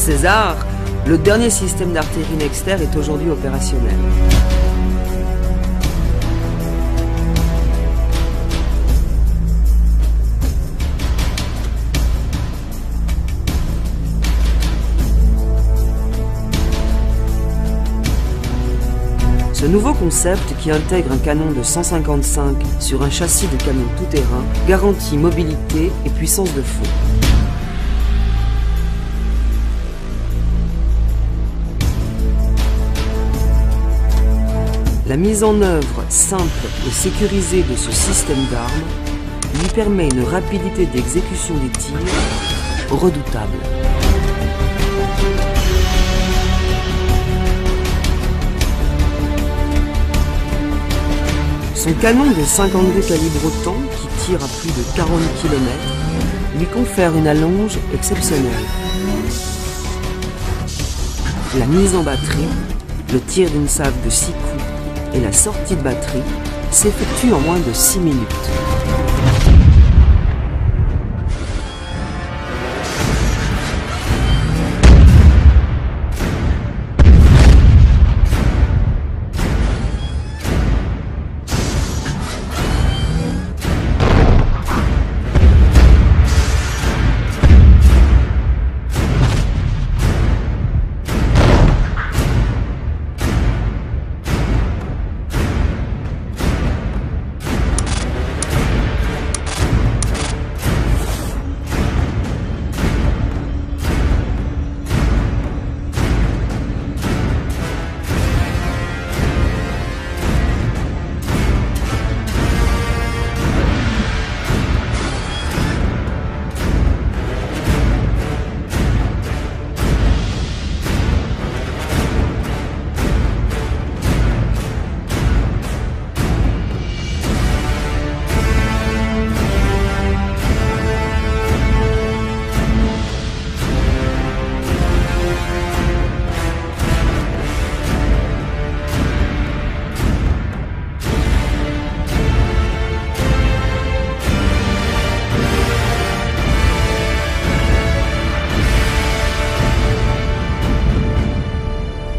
César, le dernier système d'artillerie Nexter est aujourd'hui opérationnel. Ce nouveau concept, qui intègre un canon de 155 sur un châssis de camion tout-terrain, garantit mobilité et puissance de feu. La mise en œuvre simple et sécurisée de ce système d'armes lui permet une rapidité d'exécution des tirs redoutable. Son canon de 52 calibre autant, qui tire à plus de 40 km, lui confère une allonge exceptionnelle. La mise en batterie, le tir d'une salve de 6 coups et la sortie de batterie s'effectuent en moins de 6 minutes.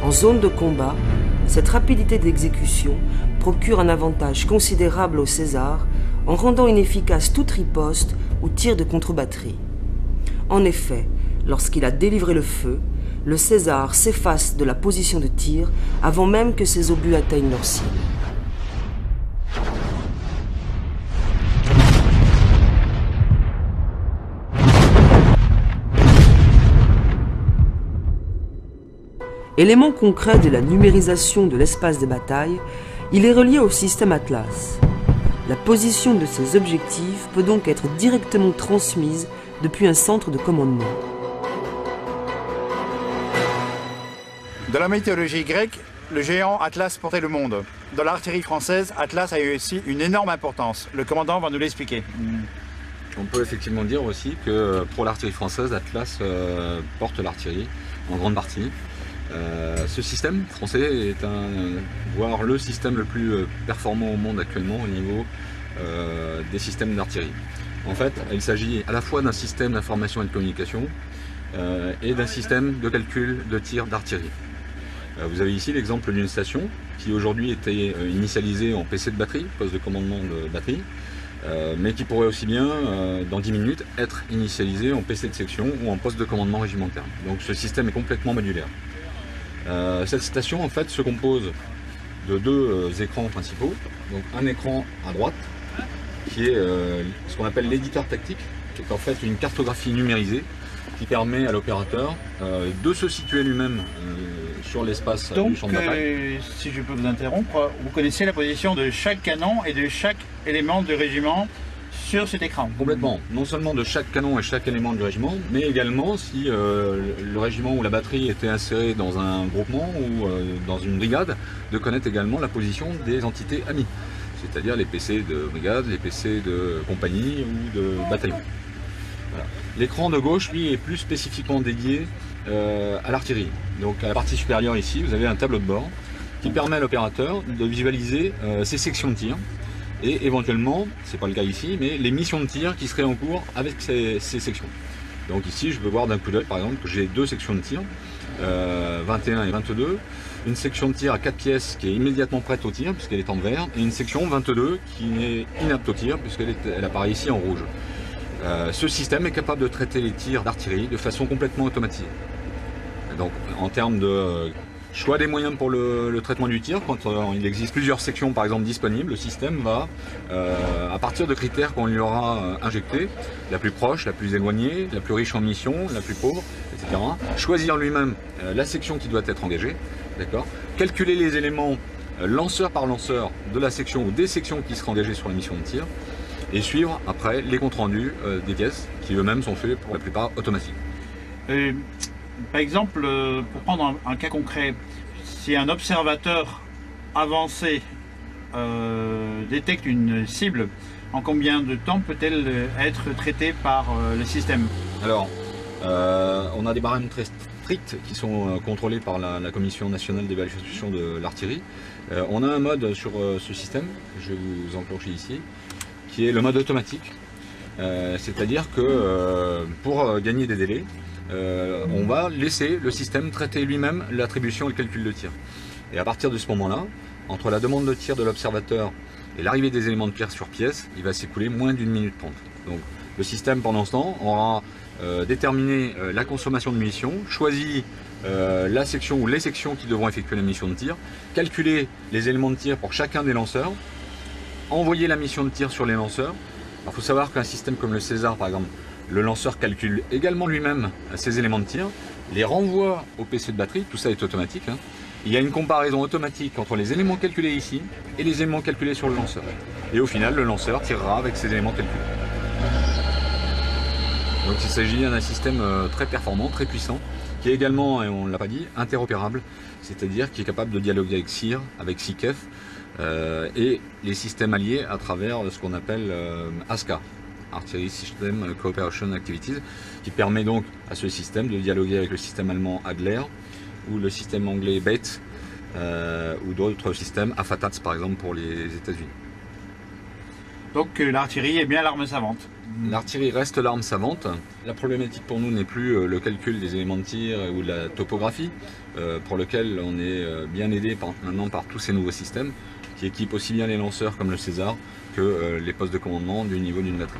En zone de combat, cette rapidité d'exécution procure un avantage considérable au César en rendant inefficace toute riposte ou tir de contre-batterie. En effet, lorsqu'il a délivré le feu, le César s'efface de la position de tir avant même que ses obus atteignent leur cible. Élément concret de la numérisation de l'espace de bataille, il est relié au système Atlas. La position de ces objectifs peut donc être directement transmise depuis un centre de commandement. Dans la mythologie grecque, le géant Atlas portait le monde. Dans l'artillerie française, Atlas a eu aussi une énorme importance. Le commandant va nous l'expliquer. On peut effectivement dire aussi que pour l'artillerie française, Atlas porte l'artillerie en grande partie. Ce système français est voire le système le plus performant au monde actuellement au niveau des systèmes d'artillerie. En fait, il s'agit à la fois d'un système d'information et de communication et d'un système de calcul de tir d'artillerie. Vous avez ici l'exemple d'une station qui aujourd'hui était initialisée en PC de batterie, poste de commandement de batterie, mais qui pourrait aussi bien, dans 10 minutes, être initialisée en PC de section ou en poste de commandement régimentaire. Donc ce système est complètement modulaire. Cette station en fait se compose de deux écrans principaux. Donc un écran à droite qui est ce qu'on appelle l'éditeur tactique, qui est en fait une cartographie numérisée qui permet à l'opérateur de se situer lui-même sur l'espace du champ de bataille. Si je peux vous interrompre, vous connaissez la position de chaque canon et de chaque élément du régiment sur cet écran. Complètement, non seulement de chaque canon et chaque élément du régiment, mais également si le régiment ou la batterie était inséré dans un groupement ou dans une brigade, de connaître également la position des entités amies, c'est-à-dire les PC de brigade, les PC de compagnie ou de bataillon. Voilà. L'écran de gauche, lui, est plus spécifiquement dédié à l'artillerie. Donc à la partie supérieure ici, vous avez un tableau de bord qui permet à l'opérateur de visualiser ses sections de tir et éventuellement, c'est pas le cas ici, mais les missions de tir qui seraient en cours avec ces sections. Donc ici, je peux voir d'un coup d'œil, par exemple, que j'ai deux sections de tir, 21 et 22, une section de tir à 4 pièces qui est immédiatement prête au tir, puisqu'elle est en vert, et une section 22 qui est inapte au tir, puisqu'elle apparaît ici en rouge. Ce système est capable de traiter les tirs d'artillerie de façon complètement automatisée. Donc en termes de choix des moyens pour le traitement du tir, quand il existe plusieurs sections par exemple disponibles, le système va, à partir de critères qu'on lui aura injectés, la plus proche, la plus éloignée, la plus riche en munitions, la plus pauvre, etc., choisir lui-même la section qui doit être engagée, d'accord, calculer les éléments lanceur par lanceur de la section ou des sections qui seraient engagées sur la mission de tir, et suivre après les comptes rendus des pièces qui eux-mêmes sont faits pour la plupart automatiques. Par exemple, pour prendre un cas concret, si un observateur avancé détecte une cible, en combien de temps peut-elle être traitée par le système? Alors, on a des barèmes très stricts qui sont contrôlés par la Commission nationale d'évaluation de l'artillerie. On a un mode sur ce système, je vais vous enclencher ici, qui est le mode automatique. C'est-à-dire que pour gagner des délais, on va laisser le système traiter lui-même l'attribution et le calcul de tir. Et à partir de ce moment-là, entre la demande de tir de l'observateur et l'arrivée des éléments de tir sur pièce, il va s'écouler moins d'1 minute 30. Donc le système pendant ce temps aura déterminé la consommation de munitions, choisi la section ou les sections qui devront effectuer la mission de tir, calculer les éléments de tir pour chacun des lanceurs, envoyer la mission de tir sur les lanceurs. Il faut savoir qu'un système comme le César par exemple, le lanceur calcule également lui-même ses éléments de tir, les renvoie au PC de batterie, tout ça est automatique. Hein. Il y a une comparaison automatique entre les éléments calculés ici et les éléments calculés sur le lanceur. Et au final, le lanceur tirera avec ces éléments calculés. Donc il s'agit d'un système très performant, très puissant, qui est également, et on ne l'a pas dit, interopérable, c'est-à-dire qui est capable de dialoguer avec CIR, avec SICEF, et les systèmes alliés à travers ce qu'on appelle ASCA. Artillery System Cooperation Activities, qui permet donc à ce système de dialoguer avec le système allemand Adler ou le système anglais BATE ou d'autres systèmes, AFATATS par exemple pour les États-Unis. Donc l'artillerie est bien l'arme savante. L'artillerie reste l'arme savante. La problématique pour nous n'est plus le calcul des éléments de tir ou de la topographie, pour lequel on est bien aidé maintenant par tous ces nouveaux systèmes qui équipent aussi bien les lanceurs comme le César que les postes de commandement du niveau d'une batterie.